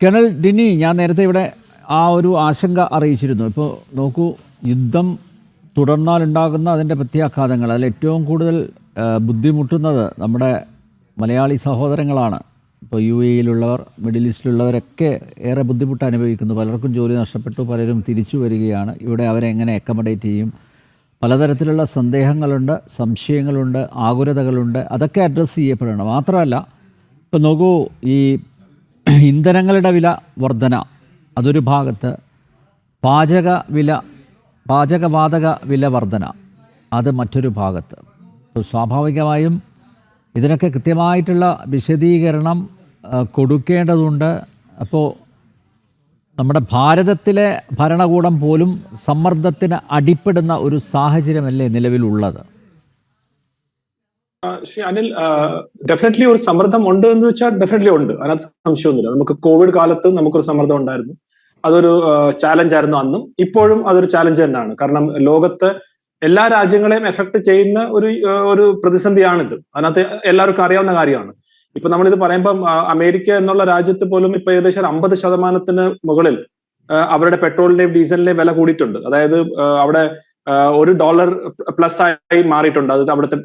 Colonel ഡിനി, ഞാൻ നേരത്തെ ഇവിടെ ആ ഒരു ആശങ്ക അറിയിച്ചിരുന്നു. ഇപ്പോൾ നോക്കൂ, യുദ്ധം തുടർന്നാലുണ്ടാകുന്ന അതിൻ്റെ പ്രത്യാഘാതങ്ങൾ, അതിൽ ഏറ്റവും കൂടുതൽ ബുദ്ധിമുട്ടുന്നത് നമ്മുടെ മലയാളി സഹോദരങ്ങളാണ്. ഇപ്പോൾ UAE-യിലുള്ളവർ, മിഡിൽ ഈസ്റ്റിലുള്ളവരൊക്കെ ഏറെ ബുദ്ധിമുട്ട് അനുഭവിക്കുന്നു. പലർക്കും ജോലി നഷ്ടപ്പെട്ടു, പലരും തിരിച്ചു വരികയാണ്. ഇവിടെ അവരെ എങ്ങനെ അക്കമഡേറ്റ് ചെയ്യും? പലതരത്തിലുള്ള സന്ദേഹങ്ങളുണ്ട്, സംശയങ്ങളുണ്ട്, ആകുലതകളുണ്ട്. അതൊക്കെ അഡ്രസ്സ് ചെയ്യപ്പെടണം. മാത്രമല്ല, ഇപ്പോൾ നോക്കൂ, ഈ ഇന്ധനങ്ങളുടെ വില വർധന അതൊരു ഭാഗത്ത്, പാചകവാതക വില വർധന അത് മറ്റൊരു ഭാഗത്ത്. അപ്പോൾ സ്വാഭാവികമായും ഇതിനൊക്കെ കൃത്യമായിട്ടുള്ള വിശദീകരണം കൊടുക്കേണ്ടതുണ്ട്. അപ്പോൾ നമ്മുടെ ഭാരതത്തിലെ ഭരണകൂടം പോലും സമ്മർദ്ദത്തിന് അടിപ്പെടുന്ന ഒരു സാഹചര്യമല്ലേ നിലവിലുള്ളത്? ശ്രീ അനിൽ, ഡെഫിനറ്റ്ലി ഒരു സമ്മർദ്ദം ഉണ്ട് എന്ന് വെച്ചാൽ ഡെഫിനറ്റ്ലി ഉണ്ട്, അതിനകത്ത് സംശയമൊന്നുമില്ല. നമുക്ക് കോവിഡ് കാലത്ത് നമുക്കൊരു സമ്മർദ്ദം ഉണ്ടായിരുന്നു. അതൊരു ചാലഞ്ച് ആയിരുന്നു അന്നും, ഇപ്പോഴും അതൊരു ചാലഞ്ച് തന്നെയാണ്. കാരണം ലോകത്ത് എല്ലാ രാജ്യങ്ങളെയും എഫക്ട് ചെയ്യുന്ന ഒരു പ്രതിസന്ധിയാണിത്. അതിനകത്ത് എല്ലാവർക്കും അറിയാവുന്ന കാര്യമാണ്. ഇപ്പൊ നമ്മളിത് പറയുമ്പം അമേരിക്ക എന്നുള്ള രാജ്യത്ത് പോലും ഇപ്പൊ ഏകദേശം 50% മുകളിൽ അവരുടെ പെട്രോളിന്റെയും ഡീസലിന്റെയും വില കൂടിയിട്ടുണ്ട്. അതായത് അവിടെ $1+ ആയി മാറിയിട്ടുണ്ട്. അത് അവിടുത്തെ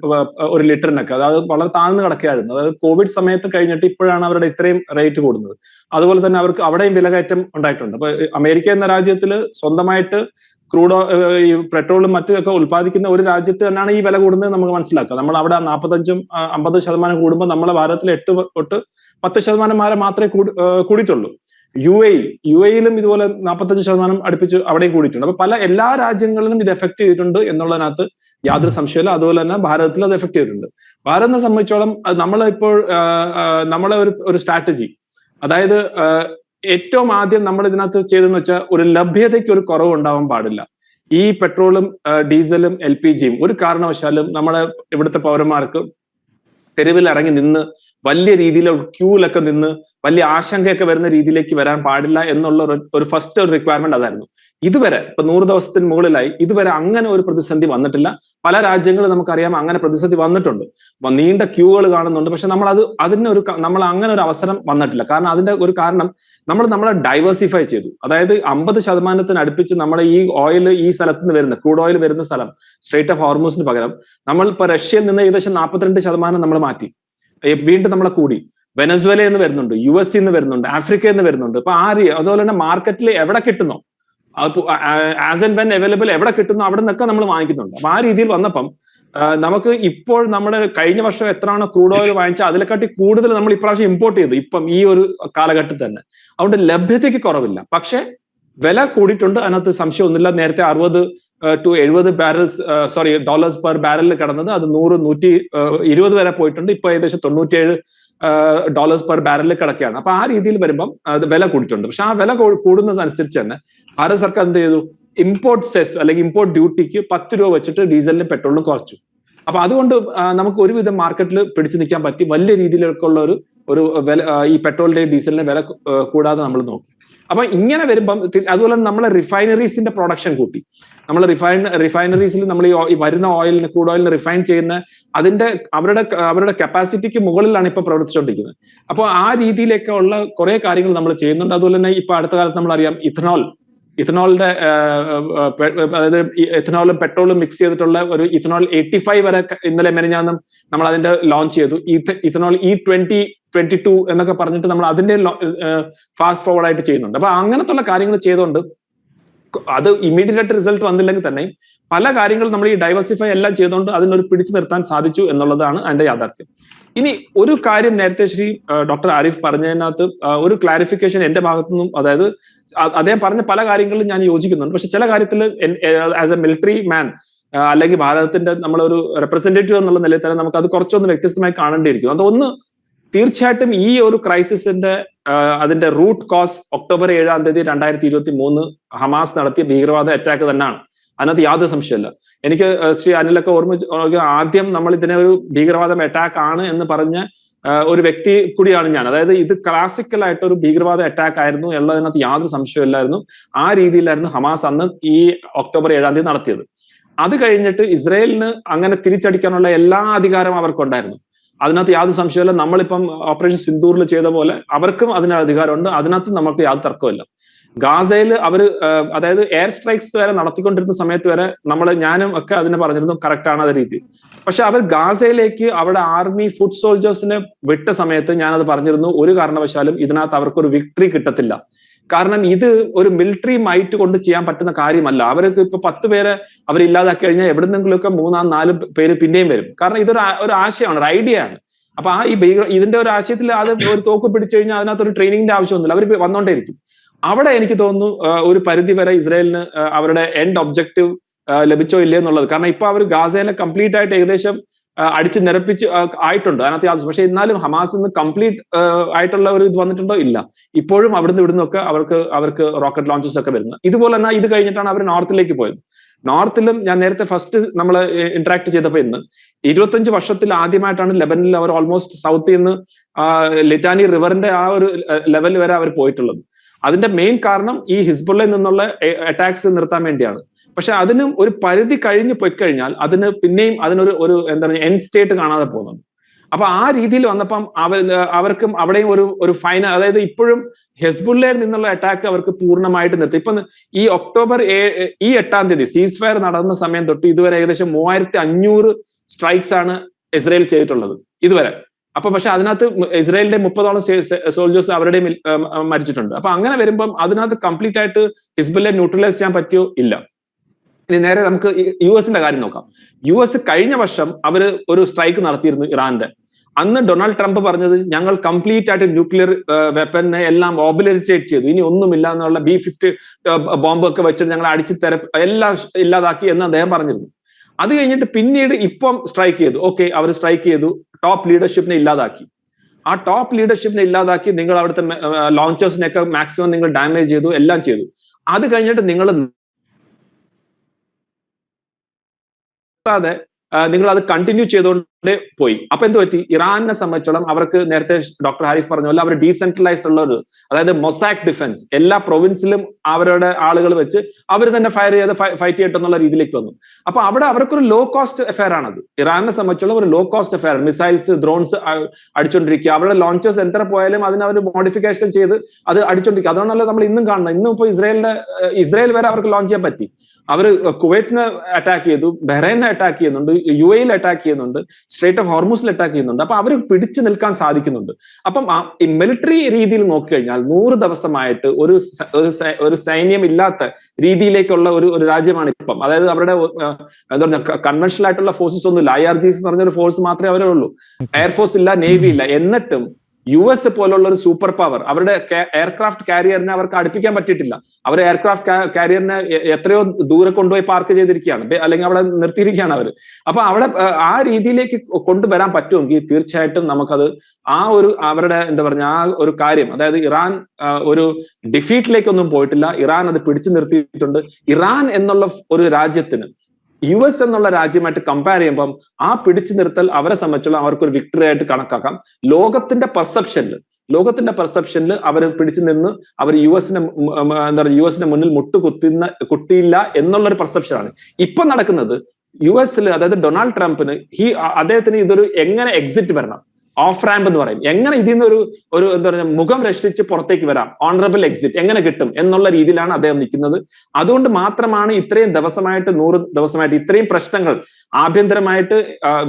ഒരു ലിറ്ററിനൊക്കെ, അതായത് വളരെ താഴ്ന്നു കിടക്കുകയായിരുന്നു. അതായത് കോവിഡ് സമയത്ത് കഴിഞ്ഞിട്ട് ഇപ്പോഴാണ് അവരുടെ ഇത്രയും റേറ്റ് കൂടുന്നത്. അതുപോലെ തന്നെ അവർക്ക് അവിടെയും വിലകയറ്റം ഉണ്ടായിട്ടുണ്ട്. അപ്പൊ അമേരിക്ക എന്ന രാജ്യത്തിൽ സ്വന്തമായിട്ട് ഈ പെട്രോളും മറ്റുമൊക്കെ ഉത്പാദിക്കുന്ന ഒരു രാജ്യത്ത് തന്നെയാണ് ഈ വില കൂടുന്നത് നമുക്ക് മനസ്സിലാക്കുക. നമ്മൾ അവിടെ 45-50% കൂടുമ്പോൾ നമ്മളെ ഭാരതത്തിൽ 8 തൊട്ട് 10% വരെ മാത്രമേ കൂടിയിട്ടുള്ളൂ. UAE-യിലും ഇതുപോലെ 45% അടുപ്പിച്ച് അവിടെയും കൂടിയിട്ടുണ്ട്. അപ്പൊ എല്ലാ രാജ്യങ്ങളിലും ഇത് എഫക്ട് ചെയ്തിട്ടുണ്ട് എന്നുള്ളതിനകത്ത് യാതൊരു സംശയമില്ല. അതുപോലെ തന്നെ ഭാരതത്തിൽ അത് എഫക്ട് ചെയ്തിട്ടുണ്ട്. ഭാരതത്തെ സംബന്ധിച്ചോളം നമ്മളെ ഒരു സ്ട്രാറ്റജി, അതായത് ഏറ്റവും ആദ്യം നമ്മൾ ഇതിനകത്ത് ചെയ്തെന്ന് വെച്ചാൽ ഒരു ലഭ്യതയ്ക്ക് ഒരു കുറവ് ഉണ്ടാവാൻ പാടില്ല. ഈ പെട്രോളും ഡീസലും LPG-യും ഒരു കാരണവശാലും നമ്മുടെ ഇവിടുത്തെ പൗരന്മാർക്ക് തെരുവിൽ ഇറങ്ങി നിന്ന് വലിയ രീതിയിൽ ക്യൂലൊക്കെ നിന്ന് വലിയ ആശങ്കയൊക്കെ വരുന്ന രീതിയിലേക്ക് വരാൻ പാടില്ല എന്നുള്ള ഒരു ഫസ്റ്റ് റിക്വയർമെന്റ് അതായിരുന്നു. ഇതുവരെ ഇപ്പൊ 100 ദിവസത്തിന് മുകളിലായി, ഇതുവരെ അങ്ങനെ ഒരു പ്രതിസന്ധി വന്നിട്ടില്ല. പല രാജ്യങ്ങളും നമുക്കറിയാം അങ്ങനെ പ്രതിസന്ധി വന്നിട്ടുണ്ട്, നീണ്ട ക്യൂകൾ കാണുന്നുണ്ട്. പക്ഷെ നമ്മൾ അങ്ങനെ ഒരു അവസരം വന്നിട്ടില്ല. കാരണം അതിന്റെ ഒരു കാരണം നമ്മളെ ഡൈവേഴ്സിഫൈ ചെയ്തു. അതായത് 50% അടുപ്പിച്ച് നമ്മുടെ ഈ ഓയിൽ ഈ സ്ഥലത്ത് നിന്ന് വരുന്ന ക്രൂഡ് ഓയിൽ വരുന്ന സ്ഥലം സ്ട്രേറ്റ് ഓഫ് ഹോർമൂസിന് പകരം നമ്മൾ ഇപ്പൊ റഷ്യയിൽ നിന്ന് ഏകദേശം 42% നമ്മൾ മാറ്റി. വീണ്ടും നമ്മളെ കൂടി വെനസ്വേലയിൽ നിന്ന് വരുന്നുണ്ട്, US നിന്ന് വരുന്നുണ്ട്, ആഫ്രിക്കയിൽ നിന്ന് വരുന്നുണ്ട്. അപ്പൊ അതുപോലെ തന്നെ മാർക്കറ്റിൽ എവിടെ കിട്ടുന്നോ, ആസ് ആൻഡ് വെൻ അവൈലബിൾ എവിടെ കിട്ടുന്നോ അവിടെ നിന്നൊക്കെ നമ്മൾ വാങ്ങിക്കുന്നുണ്ട്. അപ്പൊ ആ രീതിയിൽ വന്നപ്പം നമുക്ക് ഇപ്പോൾ നമ്മുടെ കഴിഞ്ഞ വർഷം എത്രയാണോ ക്രൂഡ് ഓയിൽ വാങ്ങിച്ചാൽ അതിനെക്കാട്ടി കൂടുതൽ നമ്മൾ ഇപ്രാവശ്യം ഇമ്പോർട്ട് ചെയ്തു ഇപ്പം ഈ ഒരു കാലഘട്ടത്തിൽ തന്നെ. അതുകൊണ്ട് ലഭ്യതയ്ക്ക് കുറവില്ല, പക്ഷെ വില കൂടിയിട്ടുണ്ട്, അതിനകത്ത് സംശയമൊന്നുമില്ല. നേരത്തെ $60 പെർ ബാരലിൽ കിടന്നത് അത് 100-120 വരെ പോയിട്ടുണ്ട്. ഇപ്പൊ ഏകദേശം $97 പെർ ബാരലിൽ കിടക്കുകയാണ്. അപ്പൊ ആ രീതിയിൽ വരുമ്പം വില കൂടിയിട്ടുണ്ട്. പക്ഷെ ആ വില കൂടുന്നതനുസരിച്ച് തന്നെ ഭാരത സർക്കാർ എന്ത് ചെയ്തു? ഇമ്പോർട്ട് സെസ് അല്ലെങ്കിൽ ഇമ്പോർട്ട് ഡ്യൂട്ടിക്ക് 10 രൂപ വെച്ചിട്ട് ഡീസലിനും പെട്രോളിനും കുറച്ചു. അപ്പൊ അതുകൊണ്ട് നമുക്ക് ഒരുവിധം മാർക്കറ്റിൽ പിടിച്ചു നിൽക്കാൻ പറ്റി. വലിയ രീതിയിലേക്കുള്ള ഒരു വില ഈ പെട്രോളിന്റെയും ഡീസലിന്റെ വില കൂടാതെ നമ്മൾ നോക്കി. അപ്പൊ ഇങ്ങനെ വരുമ്പം അതുപോലെ നമ്മളെ റിഫൈനറീസിന്റെ പ്രൊഡക്ഷൻ കൂട്ടി. നമ്മൾ റിഫൈനറീസിൽ നമ്മൾ ഈ വരുന്ന ഓയിലിന് ക്രൂഡ് ഓയിലിന് റിഫൈൻ ചെയ്യുന്ന അവരുടെ കപ്പാസിറ്റിക്ക് മുകളിലാണ് ഇപ്പൊ പ്രവർത്തിച്ചുകൊണ്ടിരിക്കുന്നത്. അപ്പോൾ ആ രീതിയിലൊക്കെ ഉള്ള കുറെ കാര്യങ്ങൾ നമ്മൾ ചെയ്യുന്നുണ്ട്. അതുപോലെ തന്നെ ഇപ്പൊ അടുത്ത കാലത്ത് നമ്മൾ അറിയാം ഇഥനോളിന്റെ അതായത് എഥനോളും പെട്രോളും മിക്സ് ചെയ്തിട്ടുള്ള ഒരു ഇഥനോൾ 85 വരെ ഇന്നലെ മെനഞ്ഞാന്നും നമ്മൾ അതിന്റെ ലോഞ്ച് ചെയ്തു. ഇഥനോൾ E2022 എന്നൊക്കെ പറഞ്ഞിട്ട് നമ്മൾ അതിന്റെ ഫാസ്റ്റ് ഫോർവേഡ് ആയിട്ട് ചെയ്യുന്നുണ്ട്. അപ്പൊ അങ്ങനത്തുള്ള കാര്യങ്ങൾ ചെയ്തുകൊണ്ട് അത് ഇമ്മീഡിയറ്റ് ആയിട്ട് റിസൾട്ട് വന്നില്ലെങ്കിൽ തന്നെ പല കാര്യങ്ങളും നമ്മൾ ഈ ഡൈവേഴ്സിഫൈ എല്ലാം ചെയ്തുകൊണ്ട് അതിനൊരു പിടിച്ചു നിർത്താൻ സാധിച്ചു എന്നുള്ളതാണ് അതിന്റെ യാഥാർത്ഥ്യം. ഇനി ഒരു കാര്യം നേരത്തെ ശ്രീ ഡോക്ടർ ആരിഫ് പറഞ്ഞതിനകത്ത് ഒരു ക്ലാരിഫിക്കേഷൻ എന്റെ ഭാഗത്തു നിന്നും, അതായത് അദ്ദേഹം പറഞ്ഞ പല കാര്യങ്ങളിലും ഞാൻ യോജിക്കുന്നുണ്ട്. പക്ഷെ ചില കാര്യത്തിൽ ആസ് എ മിലിറ്ററി മാൻ അല്ലെങ്കിൽ ഭാരതത്തിന്റെ നമ്മളൊരു റെപ്രസെന്റേറ്റീവ് എന്നുള്ള നിലയിൽ തന്നെ നമുക്ക് അത് കുറച്ചൊന്ന് വ്യത്യസ്തമായി കാണേണ്ടിയിരിക്കും. അതൊന്ന് തീർച്ചയായിട്ടും ഈ ഒരു ക്രൈസിസിന്റെ അതിന്റെ റൂട്ട് കോസ് ഒക്ടോബർ 7-ാം തീയതി 2023 ഹമാസ് നടത്തിയ ഭീകരവാദ അറ്റാക്ക് തന്നെയാണ്. അതിനകത്ത് യാതൊരു സംശയമല്ല. എനിക്ക് ശ്രീ അനിലൊക്കെ ആദ്യം നമ്മൾ ഇതിനെ ഒരു ഭീകരവാദം അറ്റാക്ക് ആണ് എന്ന് പറഞ്ഞ ഒരു വ്യക്തി കൂടിയാണ് ഞാൻ. അതായത് ഇത് ക്ലാസിക്കൽ ആയിട്ട് ഒരു ഭീകരവാദ അറ്റാക്ക് ആയിരുന്നു എന്നുള്ളതിനകത്ത് യാതൊരു സംശയമില്ലായിരുന്നു. ആ രീതിയിലായിരുന്നു ഹമാസ് അന്ന് ഈ ഒക്ടോബർ 7-ാം തീയതി നടത്തിയത്. അത് കഴിഞ്ഞിട്ട് ഇസ്രയേലിന് അങ്ങനെ തിരിച്ചടിക്കാനുള്ള എല്ലാ അധികാരവും അവർക്കുണ്ടായിരുന്നു. അതിനകത്ത് യാതൊരു സംശയമില്ല. നമ്മളിപ്പം ഓപ്പറേഷൻ സിന്ദൂറിൽ ചെയ്ത പോലെ അവർക്കും അതിന് അധികാരമുണ്ട്. അതിനകത്ത് നമുക്ക് യാതൊരു തർക്കമില്ല. ഗാസയിൽ അതായത് എയർ സ്ട്രൈക്സ് വരെ നടത്തിക്കൊണ്ടിരുന്ന സമയത്ത് വരെ ഞാനും ഒക്കെ അതിനെ പറഞ്ഞിരുന്നു കറക്റ്റ് ആണ് അത് രീതി. പക്ഷെ അവർ ഗാസയിലേക്ക് അവിടെ ആർമി ഫുഡ് സോൾജേഴ്സിനെ വിട്ട സമയത്ത് ഞാനത് പറഞ്ഞിരുന്നു, ഒരു കാരണവശാലും ഇതിനകത്ത് അവർക്കൊരു വിക്ടറി കിട്ടത്തില്ല. കാരണം ഇത് ഒരു മിലിറ്ററി മൈറ്റ് കൊണ്ട് ചെയ്യാൻ പറ്റുന്ന കാര്യമല്ല. അവർക്ക് ഇപ്പൊ 10 പേരെ അവരില്ലാതാക്കി കഴിഞ്ഞാൽ എവിടെന്നെങ്കിലുമൊക്കെ 3-4 പേര് പിന്നെയും വരും. കാരണം ഇതൊരു ആശയമാണ്, ഒരു ഐഡിയ ആണ്. അപ്പൊ ഇതിന്റെ ഒരു ആശയത്തിൽ അത് ഒരു തോക്ക് പിടിച്ചു കഴിഞ്ഞാൽ അതിനകത്ത് ഒരു ട്രെയിനിങ്ങിന്റെ ആവശ്യമൊന്നുമില്ല, അവർ വന്നോണ്ടേയിരിക്കും. അവിടെ എനിക്ക് തോന്നുന്നു ഒരു പരിധി വരെ ഇസ്രായേലിന് അവരുടെ എൻഡ് ഒബ്ജക്റ്റീവ് ലഭിച്ചോ ഇല്ലേ എന്നുള്ളത്. കാരണം ഇപ്പൊ അവർ ഗാസയിലെ കംപ്ലീറ്റ് ആയിട്ട് ഏകദേശം അടിച്ച് നിരപ്പിച്ച് ആയിട്ടുണ്ട് അതിനകത്ത്. പക്ഷെ എന്നാലും ഹമാസിന്ന് കംപ്ലീറ്റ് ആയിട്ടുള്ള ഒരു ഇത് വന്നിട്ടുണ്ടോ? ഇല്ല. ഇപ്പോഴും അവിടുന്ന് ഇവിടുന്നൊക്കെ അവർക്ക് റോക്കറ്റ് ലോഞ്ചസ് ഒക്കെ വരുന്നത്. ഇതുപോലെ തന്നെ ഇത് കഴിഞ്ഞിട്ടാണ് അവർ നോർത്തിലേക്ക് പോയത്. നോർത്തിലും ഞാൻ നേരത്തെ ഫസ്റ്റ് നമ്മൾ ഇന്ററാക്ട് ചെയ്തപ്പോൾ 25 വർഷത്തിൽ ആദ്യമായിട്ടാണ് ലെബനിൽ അവർ ഓൾമോസ്റ്റ് സൗത്തിൽ നിന്ന് ലിറ്റാനി റിവറിന്റെ ആ ഒരു ലെവൽ വരെ അവർ പോയിട്ടുള്ളത്. അതിന്റെ മെയിൻ കാരണം ഈ ഹിസ്ബുള്ളയിൽ നിന്നുള്ള അറ്റാക്സ് നിർത്താൻ വേണ്ടിയാണ്. പക്ഷെ അതിനും ഒരു പരിധി കഴിഞ്ഞ് പോയിക്കഴിഞ്ഞാൽ പിന്നെയും അതിനൊരു എന്താ പറയുക എൻഡ് സ്റ്റേറ്റ് കാണാതെ പോകുന്നുണ്ട്. അപ്പൊ ആ രീതിയിൽ വന്നപ്പം അവർക്കും അവിടെയും ഒരു ഫൈനൽ, അതായത് ഇപ്പോഴും ഹെസ്ബുള്ളയിൽ നിന്നുള്ള അറ്റാക്ക് അവർക്ക് പൂർണ്ണമായിട്ട് നിർത്തി. ഇപ്പൊ ഈ ഒക്ടോബർ 8 സീസ് ഫയർ നടന്ന സമയം തൊട്ട് ഇതുവരെ ഏകദേശം 3500 സ്ട്രൈക്സ് ആണ് ഇസ്രായേൽ ചെയ്തിട്ടുള്ളത് ഇതുവരെ. അപ്പൊ പക്ഷെ അതിനകത്ത് ഇസ്രായേലിന്റെ 30ഓളം സോൾജേഴ്സ് അവരുടെയും മരിച്ചിട്ടുണ്ട്. അപ്പൊ അങ്ങനെ വരുമ്പം അതിനകത്ത് കംപ്ലീറ്റ് ആയിട്ട് ഹിസ്ബുള്ളയെ ന്യൂട്രലൈസ് ചെയ്യാൻ പറ്റിയോ? ഇല്ല. ഇനി നേരെ നമുക്ക് US-ന്റെ കാര്യം നോക്കാം. US കഴിഞ്ഞ വർഷം അവര് ഒരു സ്ട്രൈക്ക് നടത്തിയിരുന്നു ഇറാന്റെ. അന്ന് ഡൊണാൾഡ് ട്രംപ് പറഞ്ഞത് ഞങ്ങൾ കംപ്ലീറ്റ് ആയിട്ട് ന്യൂക്ലിയർ വെപ്പനെ എല്ലാം ഓബിലിറ്റേറ്റ് ചെയ്തു, ഇനി ഒന്നുമില്ല എന്നുള്ള B-50 ബോംബൊക്കെ വെച്ച് ഞങ്ങൾ എല്ലാം ഇല്ലാതാക്കി എന്ന് അദ്ദേഹം പറഞ്ഞിരുന്നു. അത് കഴിഞ്ഞിട്ട് പിന്നീട് ഇപ്പം സ്ട്രൈക്ക് ചെയ്തു. ഓക്കെ, അവർ സ്ട്രൈക്ക് ചെയ്തു, ടോപ്പ് ലീഡർഷിപ്പിനെ ഇല്ലാതാക്കി. ആ ടോപ്പ് ലീഡർഷിപ്പിനെ ഇല്ലാതാക്കി നിങ്ങൾ അവിടുത്തെ ലോഞ്ചേഴ്സിനെയൊക്കെ മാക്സിമം നിങ്ങൾ ഡാമേജ് ചെയ്തു, എല്ലാം ചെയ്തു. അത് കഴിഞ്ഞിട്ട് നിങ്ങൾ അത് കണ്ടിന്യൂ ചെയ്തുകൊണ്ടേ പോയി. അപ്പൊ എന്ത് പറ്റി? ഇറാനെ സംബന്ധിച്ചോളം അവർക്ക് നേരത്തെ ഡോക്ടർ ഹാരിഫ് പറഞ്ഞ പോലെ അവർ ഡീസെൻട്രലൈസ്ഡ് ഉള്ള അതായത് മൊസാക് ഡിഫൻസ് എല്ലാ പ്രൊവിൻസിലും അവരുടെ ആളുകൾ വെച്ച് അവർ തന്നെ ഫൈറ്റ് ചെയ്യട്ടെന്നുള്ള രീതിയിലേക്ക് വന്നു. അപ്പൊ അവിടെ അവർക്കൊരു ലോ കോസ്റ്റ് അഫെയർ ആണത്. ഇറാനെ സംബന്ധിച്ചോളം ഒരു low cost affair, missiles drones അടിച്ചോണ്ടിരിക്കുക. അവരുടെ ലോഞ്ചേഴ്സ് എത്ര പോയാലും അതിന് അവർ മോഡിഫിക്കേഷൻ ചെയ്ത് അത് അടിച്ചോണ്ടിരിക്കുക. അതുകൊണ്ടല്ല നമ്മൾ ഇന്നും കാണുന്നത്. ഇന്നും ഇപ്പൊ ഇസ്രായേൽ വരെ അവർക്ക് ലോഞ്ച് ചെയ്യാൻ പറ്റി. അവർ കുവൈറ്റിനെ അറ്റാക്ക് ചെയ്തു, ബഹ്റൈനെ അറ്റാക്ക് ചെയ്യുന്നുണ്ട്, UAE അറ്റാക്ക് ചെയ്യുന്നുണ്ട്, സ്ട്രേറ്റ് ഓഫ് ഹോർമൂസിൽ അറ്റാക്ക് ചെയ്യുന്നുണ്ട്. അപ്പൊ അവർ പിടിച്ചു നിൽക്കാൻ സാധിക്കുന്നുണ്ട്. അപ്പം ഈ മിലിറ്ററി രീതിയിൽ നോക്കിക്കഴിഞ്ഞാൽ 100 ദിവസമായിട്ട് ഒരു സൈന്യം ഇല്ലാത്ത രീതിയിലേക്കുള്ള ഒരു രാജ്യമാണ് ഇപ്പം. അതായത് അവരുടെ എന്താ പറയുക കൺവെൻഷണൽ ആയിട്ടുള്ള ഫോഴ്സസ് ഒന്നുമില്ല. IRGC എന്ന് പറഞ്ഞൊരു ഫോഴ്സ് മാത്രമേ അവരേ ഉള്ളൂ. എയർഫോഴ്സ് ഇല്ല, നേവി ഇല്ല. എന്നിട്ടും US പോലുള്ള ഒരു സൂപ്പർ പവർ അവരുടെ എയർക്രാഫ്റ്റ് കാരിയറിനെ അവർക്ക് അടുപ്പിക്കാൻ പറ്റിയിട്ടില്ല. അവർ എയർക്രാഫ്റ്റ് കാരിയറിനെ എത്രയോ ദൂരെ കൊണ്ടുപോയി പാർക്ക് ചെയ്തിരിക്കുകയാണ്, അല്ലെങ്കിൽ അവിടെ നിർത്തിയിരിക്കുകയാണ് അവർ. അപ്പൊ അവിടെ ആ രീതിയിലേക്ക് കൊണ്ടുവരാൻ പറ്റുമെങ്കിൽ തീർച്ചയായിട്ടും നമുക്കത് അവരുടെ എന്താ പറഞ്ഞ ആ ഒരു കാര്യം, അതായത് ഇറാൻ ഒരു ഡിഫീറ്റിലേക്കൊന്നും പോയിട്ടില്ല. ഇറാൻ അത് പിടിച്ചു നിർത്തിയിട്ടുണ്ട്. ഇറാൻ എന്നുള്ള ഒരു രാജ്യത്തിന് US എന്നുള്ള രാജ്യമായിട്ട് കമ്പയർ ചെയ്യുമ്പം ആ പിടിച്ചു നിർത്തൽ അവരെ സംബന്ധിച്ചുള്ള അവർക്കൊരു വിക്ടറി ആയിട്ട് കണക്കാക്കാം. ലോകത്തിന്റെ പെർസെപ്ഷനിൽ അവർ പിടിച്ചു നിന്ന് അവർ യുഎസിന്റെ മുന്നിൽ കുത്തിയില്ല എന്നുള്ളൊരു പെർസെപ്ഷനാണ് ഇപ്പൊ നടക്കുന്നത്. US അതായത് ഡൊണാൾഡ് ട്രംപിന് അദ്ദേഹത്തിന് ഇതൊരു എങ്ങനെ എക്സിറ്റ് വരണം, ഓഫ് റാമ്പ് എന്ന് പറയും, എങ്ങനെ ഇതിൽ നിന്ന് ഒരു എന്താ പറയുക മുഖം രക്ഷിച്ച് പുറത്തേക്ക് വരാം, ഓണറബിൾ എക്സിറ്റ് എങ്ങനെ കിട്ടും എന്നുള്ള രീതിയിലാണ് അദ്ദേഹം നിൽക്കുന്നത്. അതുകൊണ്ട് മാത്രമാണ് ഇത്രയും ദിവസമായിട്ട് 100 ദിവസമായിട്ട് ഇത്രയും പ്രശ്നങ്ങൾ ആഭ്യന്തരമായിട്ട്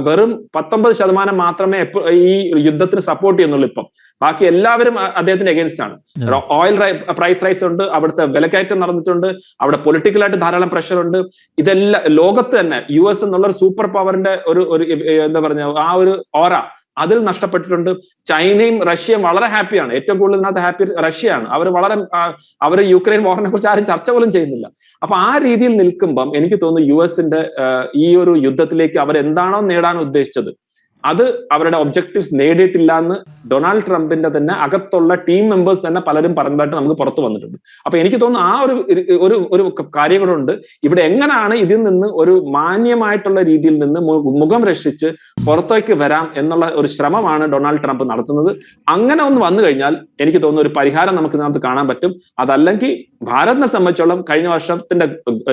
വെറും 19% മാത്രമേ ഈ യുദ്ധത്തിന് സപ്പോർട്ട് ചെയ്യുന്നുള്ളൂ. ഇപ്പം ബാക്കി എല്ലാവരും അദ്ദേഹത്തിന് എഗൻസ്റ്റ് ആണ്. ഓയിൽ പ്രൈസ് റൈസ് ഉണ്ട്, അവിടുത്തെ വിലക്കയറ്റം നടന്നിട്ടുണ്ട്, അവിടെ പൊളിറ്റിക്കലായിട്ട് ധാരാളം പ്രഷർ ഉണ്ട്. ഇതെല്ലാം ലോകത്ത് തന്നെ US എന്നുള്ള ഒരു സൂപ്പർ പവറിന്റെ ഒരു എന്താ പറഞ്ഞ ആ ഒരു ഓറ അതിൽ നഷ്ടപ്പെട്ടിട്ടുണ്ട്. ചൈനയും റഷ്യയും വളരെ ഹാപ്പിയാണ്. ഏറ്റവും കൂടുതൽ ഇതിനകത്ത് ഹാപ്പി റഷ്യയാണ്. അവർ യുക്രൈൻ വാറിനെ കുറിച്ച് ആരും ചർച്ച പോലും ചെയ്യുന്നില്ല. അപ്പൊ ആ രീതിയിൽ നിൽക്കുമ്പം എനിക്ക് തോന്നുന്നു US-ന്റെ ഈ ഒരു യുദ്ധത്തിലേക്ക് അവർ എന്താണോ നേടാൻ ഉദ്ദേശിച്ചത് അത് അവരുടെ ഒബ്ജക്റ്റീവ്സ് നേടിയിട്ടില്ല എന്ന് ഡൊണാൾഡ് ട്രംപിന്റെ തന്നെ അകത്തുള്ള ടീം മെമ്പേഴ്സ് തന്നെ പലരും പറഞ്ഞതായിട്ട് നമുക്ക് പുറത്തു വന്നിട്ടുണ്ട്. അപ്പൊ എനിക്ക് തോന്നുന്നു ആ ഒരു കാര്യം കൂടെ ഉണ്ട്. ഇവിടെ എങ്ങനെയാണ് ഇതിൽ നിന്ന് ഒരു മാന്യമായിട്ടുള്ള രീതിയിൽ നിന്ന് മുഖം രക്ഷിച്ച് പുറത്തേക്ക് വരാം എന്നുള്ള ഒരു ശ്രമമാണ് ഡൊണാൾഡ് ട്രംപ് നടത്തുന്നത്. അങ്ങനെ ഒന്ന് വന്നു കഴിഞ്ഞാൽ എനിക്ക് തോന്നുന്നു ഒരു പരിഹാരം നമുക്ക് ഇതിനകത്ത് കാണാൻ പറ്റും. അതല്ലെങ്കിൽ ഭാരതിനെ സംബന്ധിച്ചോളം കഴിഞ്ഞ വർഷത്തിന്റെ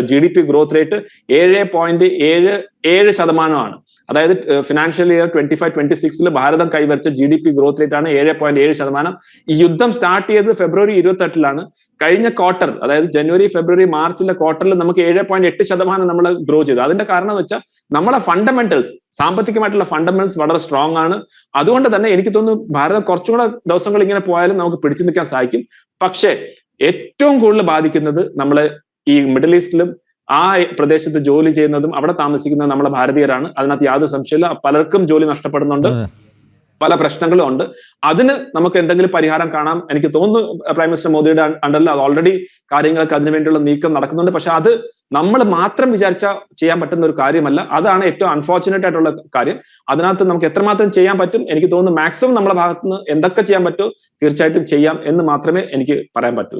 GDP ഗ്രോത്ത് റേറ്റ് 7.77%. അതായത് ഫിനാൻഷ്യൽ ഇയർ 25-26 ഭാരതം കൈവരിച്ച GDP ഗ്രോത്ത് റേറ്റ് ആണ് 7.7%. ഈ യുദ്ധം സ്റ്റാർട്ട് ചെയ്തത് ഫെബ്രുവരി 28 കഴിഞ്ഞ ക്വാർട്ടർ, അതായത് ജനുവരി, ഫെബ്രുവരി, മാർച്ചിലെ ക്വാർട്ടറിൽ നമുക്ക് 7.8% നമ്മൾ ഗ്രോ ചെയ്തു. അതിന്റെ കാരണം എന്ന് വെച്ചാൽ നമ്മളെ ഫണ്ടമെന്റൽസ്, സാമ്പത്തികമായിട്ടുള്ള ഫണ്ടമെന്റൽസ് വളരെ സ്ട്രോങ് ആണ്. അതുകൊണ്ട് തന്നെ എനിക്ക് തോന്നുന്നു ഭാരതം കുറച്ചും കൂടെ ദിവസങ്ങൾ ഇങ്ങനെ പോയാലും നമുക്ക് പിടിച്ചു നിൽക്കാൻ സാധിക്കും. പക്ഷേ ഏറ്റവും കൂടുതൽ ബാധിക്കുന്നത് നമ്മളെ ഈ മിഡിൽ ഈസ്റ്റിലും ആ പ്രദേശത്ത് ജോലി ചെയ്യുന്നതും അവിടെ താമസിക്കുന്ന നമ്മളെ ഭാരതീയരാണ്. അതിനകത്ത് യാതൊരു സംശയമില്ല. പലർക്കും ജോലി നഷ്ടപ്പെടുന്നുണ്ട്, പല പ്രശ്നങ്ങളും ഉണ്ട്. അതിന് നമുക്ക് എന്തെങ്കിലും പരിഹാരം കാണാം. എനിക്ക് തോന്നുന്നു പ്രൈം മിനിസ്റ്റർ മോദിയുടെ അണ്ടറിൽ അത് ഓൾറെഡി കാര്യങ്ങൾക്ക് അതിനുവേണ്ടിയുള്ള നീക്കം നടക്കുന്നുണ്ട്. പക്ഷെ അത് നമ്മൾ മാത്രം വിചാരിച്ചാൽ ചെയ്യാൻ പറ്റുന്ന ഒരു കാര്യമല്ല. അതാണ് ഏറ്റവും അൺഫോർച്ചുനേറ്റ് ആയിട്ടുള്ള കാര്യം. അതിനകത്ത് നമുക്ക് എത്രമാത്രം ചെയ്യാൻ പറ്റും, എനിക്ക് തോന്നുന്നു മാക്സിമം നമ്മുടെ ഭാഗത്തുനിന്ന് എന്തൊക്കെ ചെയ്യാൻ പറ്റുമോ തീർച്ചയായിട്ടും ചെയ്യാം എന്ന് മാത്രമേ എനിക്ക് പറയാൻ പറ്റൂ.